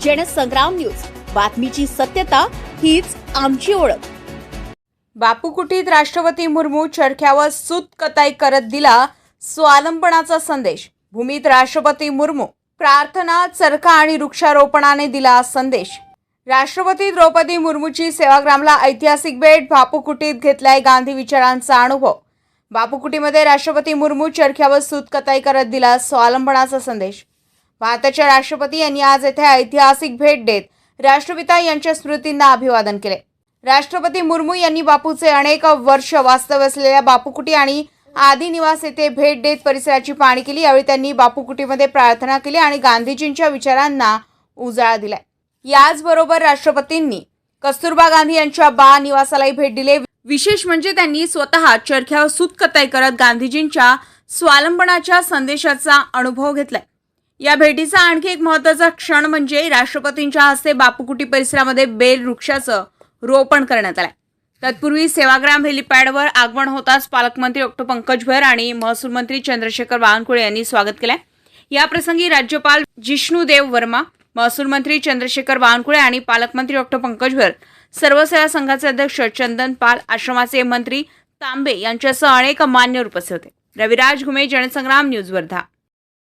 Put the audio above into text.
Jansangram news, बातमीची सत्यता हीच आमची ओळख। बापू कुटीत राष्ट्रपती मुर्मू चरख्यावर सूत कताई करत दिला स्वावलंबनाचा संदेश। भूमीत राष्ट्रपती मुर्मू प्रार्थना, चरखा आणि वृक्षारोपणाने दिला संदेश। राष्ट्रपती द्रौपदी मुर्मूची सेवाग्रामला ऐतिहासिक भेट। बापू कुटीत घेतलाय गांधी विचारांचा अनुभव। बापू कुटीमध्ये राष्ट्रपती मुर्मू चरख्यावर सूत कताई करत दिला स्वावलंबनाचा संदेश। भारताच्या राष्ट्रपती यांनी आज येथे ऐतिहासिक भेट देत राष्ट्रपिता यांच्या स्मृतींना अभिवादन केले। राष्ट्रपती मुर्मू यांनी बापूचे अनेक वर्ष वास्तव्य असलेल्या बापू कुटी आणि आदी निवास येथे भेट देत परिसराची पाहणी केली। यावेळी त्यांनी बापू कुटीमध्ये प्रार्थना केली आणि गांधीजींच्या विचारांना उजाळा दिलाय। याचबरोबर राष्ट्रपतींनी कस्तुरबा गांधी यांच्या बा निवासालाही भेट दिली। विशेष म्हणजे त्यांनी स्वतः चरख्यावर सूत कताई करत गांधीजींच्या स्वावलंबनाच्या संदेशाचा अनुभव घेतलाय। या भेटीचा आणखी एक महत्त्वाचा क्षण म्हणजे राष्ट्रपतींच्या हस्ते बापू कुटी परिसरामध्ये बेल वृक्षाचं रोपण करण्यात आलंय। तत्पूर्वी सेवाग्राम हेलिपॅडवर आगमन होताच पालकमंत्री डॉ. पंकज भुयार आणि महसूल मंत्री चंद्रशेखर बावनकुळे यांनी स्वागत केले। या प्रसंगी राज्यपाल जिष्णुदेव वर्मा, महसूल मंत्री चंद्रशेखर बावनकुळे आणि पालकमंत्री डॉ. पंकज भुयार, सर्व सेवा संघाचे अध्यक्ष चंदन पाल, आश्रमाचे मंत्री तांबे यांच्यासह अनेक मान्यवर उपस्थित होते। रविराज घुमे, जनसंग्राम न्यूज, वर्धा।